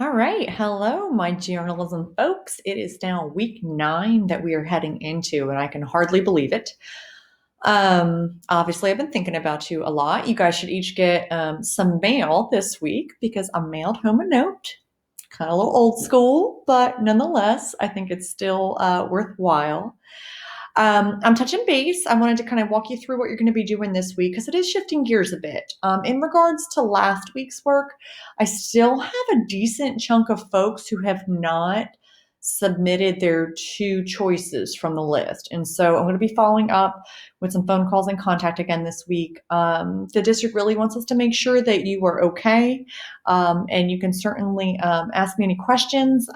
All right. Hello, my journalism folks. It is now week 9 that we are heading into, and I can hardly believe it. Obviously, I've been thinking about you a lot. You guys should each get some mail this week because I mailed home a note. Kind of a little old school, but nonetheless, I think it's still worthwhile. I'm touching base. I wanted to kind of walk you through what you're going to be doing this week because it is shifting gears a bit. In regards to last week's work, I still have a decent chunk of folks who have not submitted their two choices from the list. And so I'm going to be following up with some phone calls and contact again this week. The district really wants us to make sure that you are okay. And you can certainly ask me any questions.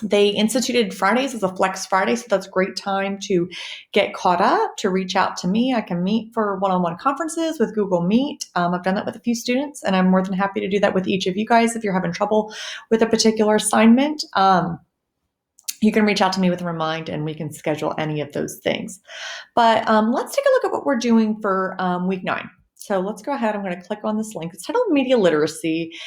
They instituted Fridays as a flex Friday, so that's a great time to get caught up, to reach out to me. I can meet for one-on-one conferences with Google Meet. I've done that with a few students, and I'm more than happy to do that with each of you guys if you're having trouble with a particular assignment. You can reach out to me with a remind, and we can schedule any of those things. But let's take a look at what we're doing for week 9. So let's go ahead. I'm going to click on this link. It's titled Media Literacy.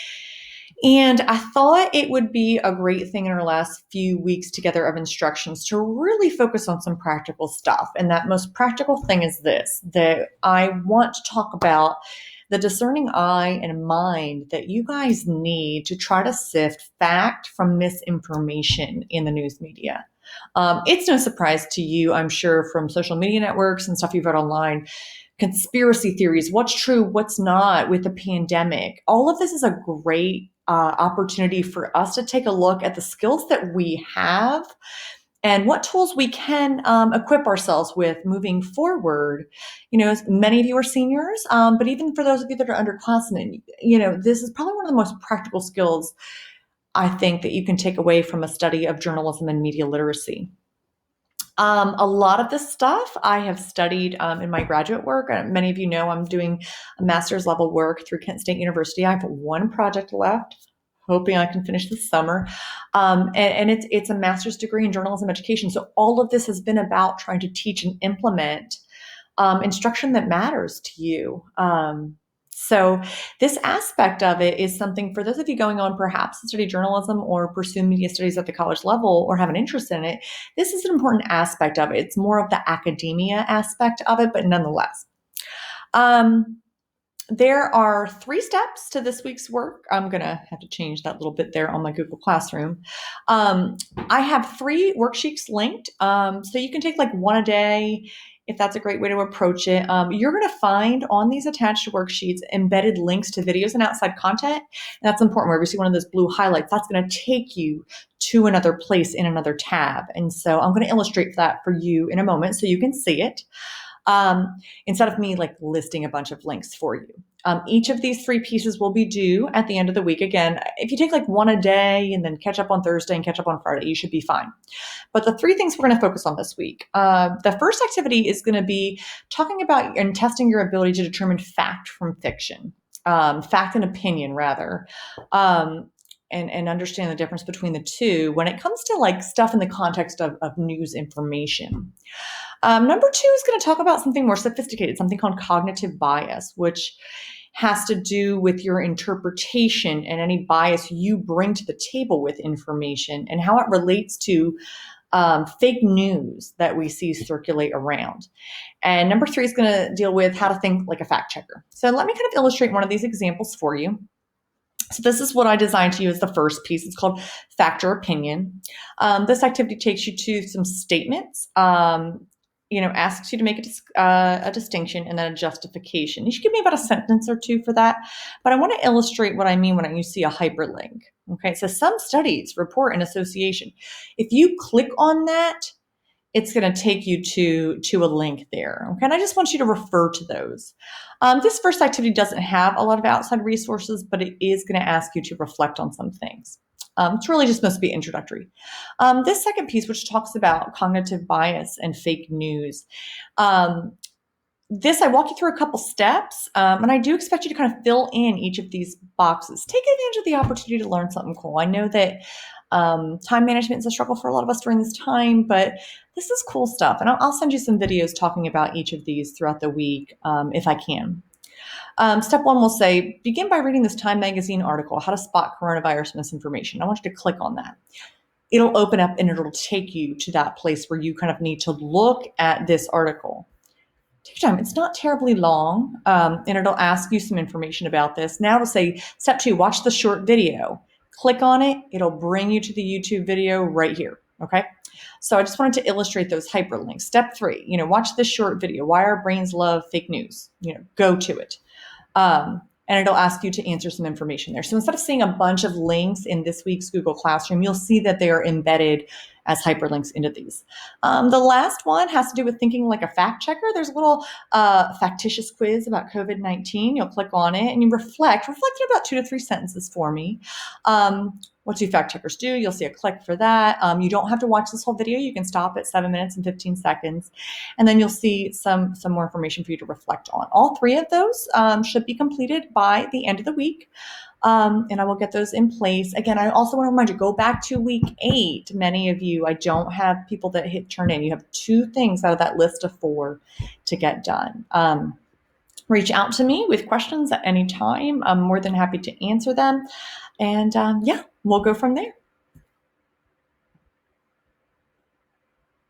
And I thought it would be a great thing in our last few weeks together of instructions to really focus on some practical stuff. And that most practical thing is this, that I want to talk about the discerning eye and mind that you guys need to try to sift fact from misinformation in the news media. It's no surprise to you, I'm sure, from social media networks and stuff you've read online, conspiracy theories, what's true, what's not with the pandemic. All of this is a great opportunity for us to take a look at the skills that we have and what tools we can equip ourselves with moving forward. Many of you are seniors, but even for those of you that are underclassmen, this is probably one of the most practical skills I think that you can take away from a study of journalism and media literacy. A lot of this stuff I have studied in my graduate work. Many of you know I'm doing a master's level work through Kent State University. I have one project left, hoping I can finish this summer. And it's a master's degree in journalism education. So all of this has been about trying to teach and implement instruction that matters to you. So this aspect of it is something for those of you going on perhaps to study journalism or pursue media studies at the college level or have an interest in it. This is an important aspect of it. It's more of the academia aspect of it, but nonetheless. There are 3 steps to this week's work. I'm going to have to change that little bit there on my Google Classroom. I have 3 worksheets linked. So you can take like one a day if that's a great way to approach it. You're going to find on these attached worksheets embedded links to videos and outside content. And that's important. Wherever you see one of those blue highlights, that's going to take you to another place in another tab. And so I'm going to illustrate that for you in a moment so you can see it. Instead of me like listing a bunch of links for you. Each of these 3 pieces will be due at the end of the week. Again, if you take like one a day and then catch up on Thursday and catch up on Friday, you should be fine. But the 3 things we're going to focus on this week. The first activity is going to be talking about and testing your ability to determine fact from fiction, fact and opinion rather. And understand the difference between the two when it comes to like stuff in the context of news information. Number 2 is going to talk about something more sophisticated, something called cognitive bias, which has to do with your interpretation and any bias you bring to the table with information and how it relates to fake news that we see circulate around. And number 3 is going to deal with how to think like a fact checker. So let me kind of illustrate one of these examples for you. So this is what I designed to you as the first piece. It's called Fact or Opinion. This activity takes you to some statements, asks you to make a distinction and then a justification. You should give me about a sentence or 2 for that, but I want to illustrate what I mean when you see a hyperlink. Okay, so some studies report an association. If you click on that, it's going to take you to a link there. Okay, and I just want you to refer to those. This first activity doesn't have a lot of outside resources, but it is going to ask you to reflect on some things. It's really just supposed to be introductory. This second piece, which talks about cognitive bias and fake news, I walk you through a couple steps, and I do expect you to kind of fill in each of these boxes. Take advantage of the opportunity to learn something cool. I know that time management is a struggle for a lot of us during this time, but this is cool stuff. And I'll send you some videos talking about each of these throughout the week if I can. Step one will say, begin by reading this Time Magazine article, How to Spot Coronavirus Misinformation. I want you to click on that. It'll open up and it'll take you to that place where you kind of need to look at this article. Take your time. It's not terribly long, and it'll ask you some information about this. Now it'll say, step two, watch the short video. Click on it. It'll bring you to the YouTube video right here. Okay. So I just wanted to illustrate those hyperlinks. Step three, watch this short video. Why our brains love fake news. Go to it. And it'll ask you to answer some information there. So instead of seeing a bunch of links in this week's Google Classroom, you'll see that they are embedded as hyperlinks into these. The last one has to do with thinking like a fact checker. There's a little factitious quiz about COVID-19. You'll click on it and you reflect in about 2 to 3 sentences for me. What do fact checkers do? You'll see a click for that. You don't have to watch this whole video. You can stop at 7 minutes and 15 seconds. And then you'll see some more information for you to reflect on. All 3 of those should be completed by the end of the week. And I will get those in place. Again, I also want to remind you, go back to week 8. Many of you, I don't have people that hit turn in. You have 2 things out of that list of 4 to get done. Reach out to me with questions at any time. I'm more than happy to answer them. And we'll go from there.